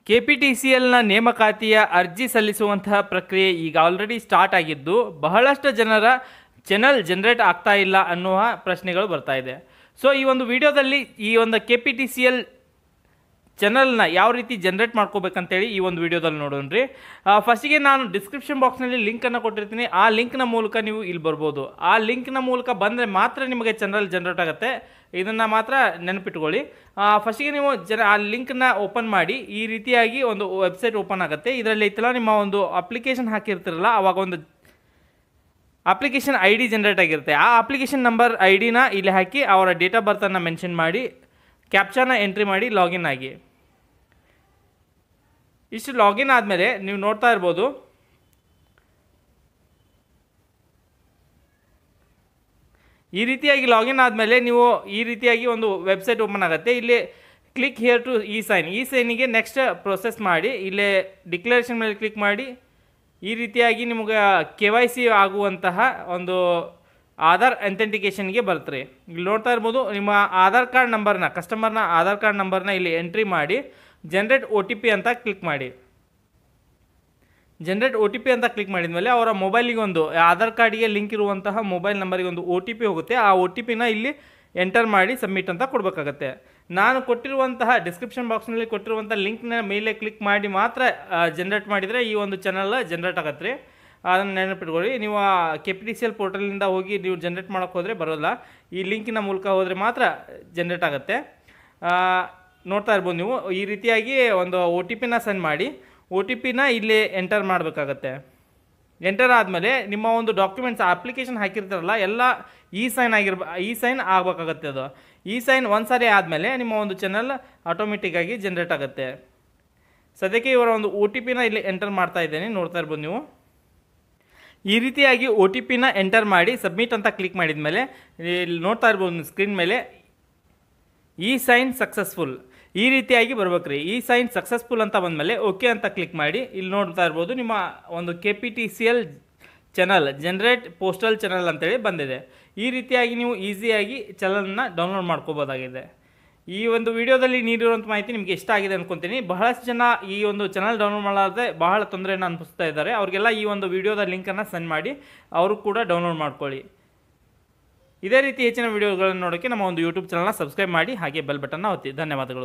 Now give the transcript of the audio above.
KPTCLನ ನೇಮಕಾತಿಯ ಅರ್ಜಿ ಸಲ್ಲಿಸುವಂತಹ ಪ್ರಕ್ರಿಯೆ ಈಗ ಆಲ್ರೆಡಿ ಸ್ಟಾರ್ಟ್ ಆಗಿದ್ದು ಬಹಳಷ್ಟು ಜನರ ಚಾನಲ್ ಜನರೇಟ್ ಆಗ್ತಾ ಇಲ್ಲ ಅನ್ನುವ ಪ್ರಶ್ನೆಗಳು ಬರ್ತಾ ಇದೆ. ಸೊ ಈ ಒಂದು ವಿಡಿಯೋದಲ್ಲಿ ಈ ಒಂದು KPTCL ಚಾನಲ್ನ ಯಾವ ರೀತಿ ಜನರೇಟ್ ಮಾಡ್ಕೋಬೇಕಂತೇಳಿ ಈ ಒಂದು ವಿಡಿಯೋದಲ್ಲಿ ನೋಡೋಣ್ರಿ. ಫಸ್ಟಿಗೆ ನಾನು ಡಿಸ್ಕ್ರಿಪ್ಷನ್ ಬಾಕ್ಸ್ನಲ್ಲಿ ಲಿಂಕನ್ನು ಕೊಟ್ಟಿರ್ತೀನಿ. ಆ ಲಿಂಕ್ನ ಮೂಲಕ ನೀವು ಇಲ್ಲಿ ಬರ್ಬೋದು. ಆ ಲಿಂಕ್ನ ಮೂಲಕ ಬಂದರೆ ಮಾತ್ರ ನಿಮಗೆ ಚಾನಲ್ ಜನರೇಟ್ ಆಗುತ್ತೆ. ಇದನ್ನು ಮಾತ್ರ ನೆನಪಿಟ್ಕೊಳ್ಳಿ. ಫಸ್ಟಿಗೆ ನೀವು ಆ ಲಿಂಕ್ನ ಓಪನ್ ಮಾಡಿ ಈ ರೀತಿಯಾಗಿ ಒಂದು ವೆಬ್ಸೈಟ್ ಓಪನ್ ಆಗುತ್ತೆ. ಇದರಲ್ಲಿ ಇತ್ತಲ್ಲ ನಿಮ್ಮ ಒಂದು ಅಪ್ಲಿಕೇಶನ್ ಹಾಕಿರ್ತಿರಲ್ಲ, ಆವಾಗ ಒಂದು ಅಪ್ಲಿಕೇಶನ್ ID ಜನರೇಟ್ ಆಗಿರುತ್ತೆ. ಆ ಅಪ್ಲಿಕೇಶನ್ ನಂಬರ್ ID ಇಲ್ಲಿ ಹಾಕಿ ಅವರ ಡೇಟ್ ಆಫ್ ಬರ್ತನ್ನು ಮೆನ್ಷನ್ ಮಾಡಿ ಕ್ಯಾಪ್ಚಾನ ಎಂಟ್ರಿ ಮಾಡಿ ಲಾಗಿನ್ ಆಗಿ. ಇಷ್ಟು ಲಾಗಿನ್ ಆದಮೇಲೆ ನೀವು ನೋಡ್ತಾ ಇರ್ಬೋದು ಈ ರೀತಿಯಾಗಿ ಲಾಗಿನ್ ಆದಮೇಲೆ ನೀವು ಈ ರೀತಿಯಾಗಿ ಒಂದು ವೆಬ್ಸೈಟ್ ಓಪನ್ ಆಗುತ್ತೆ. ಇಲ್ಲಿ ಕ್ಲಿಕ್ ಹಿಯರ್ ಟು ಇ ಸೈನಿಗೆ ನೆಕ್ಸ್ಟ್ ಪ್ರೊಸೆಸ್ ಮಾಡಿ ಇಲ್ಲೇ ಡಿಕ್ಲರೇಷನ್ ಮೇಲೆ ಕ್ಲಿಕ್ ಮಾಡಿ ಈ ರೀತಿಯಾಗಿ ನಿಮಗೆ KYC ಆಗುವಂತಹ ಒಂದು ಆಧಾರ್ ಅಥೆಂಟಿಕೇಷನ್ಗೆ ಬರ್ತಾರೆ. ಇಲ್ಲಿ ನೋಡ್ತಾ ಇರ್ಬೋದು ನಿಮ್ಮ ಆಧಾರ್ ಕಾರ್ಡ್ ನಂಬರ್ನ ಕಸ್ಟಮರ್ನ ಆಧಾರ್ ಕಾರ್ಡ್ ನಂಬರ್ನ ಇಲ್ಲಿ ಎಂಟ್ರಿ ಮಾಡಿ ಜನರೇಟ್ OTP ಅಂತ ಕ್ಲಿಕ್ ಮಾಡಿ. ಜನರೇಟ್ OTP ಅಂತ ಕ್ಲಿಕ್ ಮಾಡಿದ ಮೇಲೆ ಅವರ ಮೊಬೈಲಿಗೆ ಒಂದು ಆಧಾರ್ ಕಾರ್ಡಿಗೆ ಲಿಂಕ್ ಇರುವಂತಹ ಮೊಬೈಲ್ ನಂಬರಿಗೆ ಒಂದು OTP ಹೋಗುತ್ತೆ. ಆ OTPನ ಇಲ್ಲಿ ಎಂಟರ್ ಮಾಡಿ ಸಬ್ಮಿಟ್ ಅಂತ ಕೊಡಬೇಕಾಗತ್ತೆ. ನಾನು ಕೊಟ್ಟಿರುವಂತಹ ಡಿಸ್ಕ್ರಿಪ್ಷನ್ ಬಾಕ್ಸ್ನಲ್ಲಿ ಕೊಟ್ಟಿರುವಂಥ ಲಿಂಕ್ನ ಮೇಲೆ ಕ್ಲಿಕ್ ಮಾಡಿ ಮಾತ್ರ ಜನರೇಟ್ ಮಾಡಿದರೆ ಈ ಒಂದು ಚಾನಲ್ ಜನರೇಟ್ ಆಗತ್ತೆ ರೀ. ಅದನ್ನು ನೆನಪಿಟ್ಕೊಳ್ಳಿ. ನೀವು KPTCL ಪೋರ್ಟಲ್ನಿಂದ ಹೋಗಿ ನೀವು ಜನರೇಟ್ ಮಾಡೋಕ್ಕೆ ಹೋದರೆ ಬರೋಲ್ಲ. ಈ ಲಿಂಕಿನ ಮೂಲಕ ಹೋದರೆ ಮಾತ್ರ ಜನರೇಟ್ ಆಗುತ್ತೆ. ನೋಡ್ತಾ ಇರ್ಬೋದು ನೀವು ಈ ರೀತಿಯಾಗಿ ಒಂದು OTPನ ಸೆಂಡ್ ಮಾಡಿ OTPನ ಇಲ್ಲಿ ಎಂಟರ್ ಮಾಡಬೇಕಾಗತ್ತೆ. ಎಂಟರ್ ಆದಮೇಲೆ ನಿಮ್ಮ ಒಂದು ಡಾಕ್ಯುಮೆಂಟ್ಸ್ ಅಪ್ಲಿಕೇಶನ್ ಹಾಕಿರ್ತಾರಲ್ಲ ಎಲ್ಲ ಇ ಸೈನ್ ಆಗಬೇಕಾಗತ್ತೆ. ಅದು ಇ ಸೈನ್ ಒಂದು ಸಾರಿ ಆದಮೇಲೆ ನಿಮ್ಮ ಒಂದು ಚಾನಲ್ ಆಟೋಮೆಟಿಕ್ಕಾಗಿ ಜನರೇಟ್ ಆಗುತ್ತೆ. ಸದ್ಯಕ್ಕೆ ಇವರ ಒಂದು OTPನ ಇಲ್ಲಿ ಎಂಟರ್ ಮಾಡ್ತಾ ಇದ್ದೇನೆ. ನೋಡ್ತಾ ಇರ್ಬೋದು ನೀವು ಈ ರೀತಿಯಾಗಿ OTPನ ಎಂಟರ್ ಮಾಡಿ ಸಬ್ಮಿಟ್ ಅಂತ ಕ್ಲಿಕ್ ಮಾಡಿದ ಮೇಲೆ ಇಲ್ಲಿ ನೋಡ್ತಾ ಇರ್ಬೋದು ಸ್ಕ್ರೀನ್ ಮೇಲೆ ಇ ಸೈನ್ ಸಕ್ಸಸ್ಫುಲ್ ಈ ರೀತಿಯಾಗಿ ಬರ್ಬೇಕ್ರಿ. ಇ ಸೈನ್ ಸಕ್ಸಸ್ಫುಲ್ ಅಂತ ಬಂದಮೇಲೆ ಓಕೆ ಅಂತ ಕ್ಲಿಕ್ ಮಾಡಿ ಇಲ್ಲಿ ನೋಡ್ತಾ ಇರ್ಬೋದು ನಿಮ್ಮ ಒಂದು KPTCL channel generate postal channel ಅಂತೇಳಿ ಬಂದಿದೆ. ಈ ರೀತಿಯಾಗಿ ನೀವು ಈಸಿಯಾಗಿ ಚಾನಲ್ನ ಡೌನ್ಲೋಡ್ ಮಾಡ್ಕೋಬೋದಾಗಿದೆ. ಈ ಒಂದು ವಿಡಿಯೋದಲ್ಲಿ ನೀಡಿರುವಂಥ ಮಾಹಿತಿ ನಿಮಗೆ ಇಷ್ಟ ಆಗಿದೆ ಅನ್ಕೊತೀನಿ. ಬಹಳಷ್ಟು ಜನ ಈ ಒಂದು ಚಾನಲ್ ಡೌನ್ಲೋಡ್ ಮಾಡಲಾರದೆ ಬಹಳ ತೊಂದರೆಯನ್ನು ಅನುಭವಿಸ್ತಾ ಇದ್ದಾರೆ. ಅವರಿಗೆಲ್ಲ ಈ ಒಂದು ವಿಡಿಯೋದ ಲಿಂಕನ್ನು ಸೆಂಡ್ ಮಾಡಿ ಅವರು ಕೂಡ ಡೌನ್ಲೋಡ್ ಮಾಡ್ಕೊಳ್ಳಿ. ಇದೇ ರೀತಿ ಹೆಚ್ಚಿನ ವಿಡಿಯೋಗಳನ್ನು ನೋಡೋಕ್ಕೆ ನಮ್ಮ ಒಂದು ಯೂಟ್ಯೂಬ್ ಚಾನಲ್ನ ಸಬ್ಸ್ಕ್ರೈಬ್ ಮಾಡಿ ಹಾಗೆ ಬೆಲ್ ಬಟನ್ನ ಒತ್ತಿ. ಧನ್ಯವಾದಗಳು.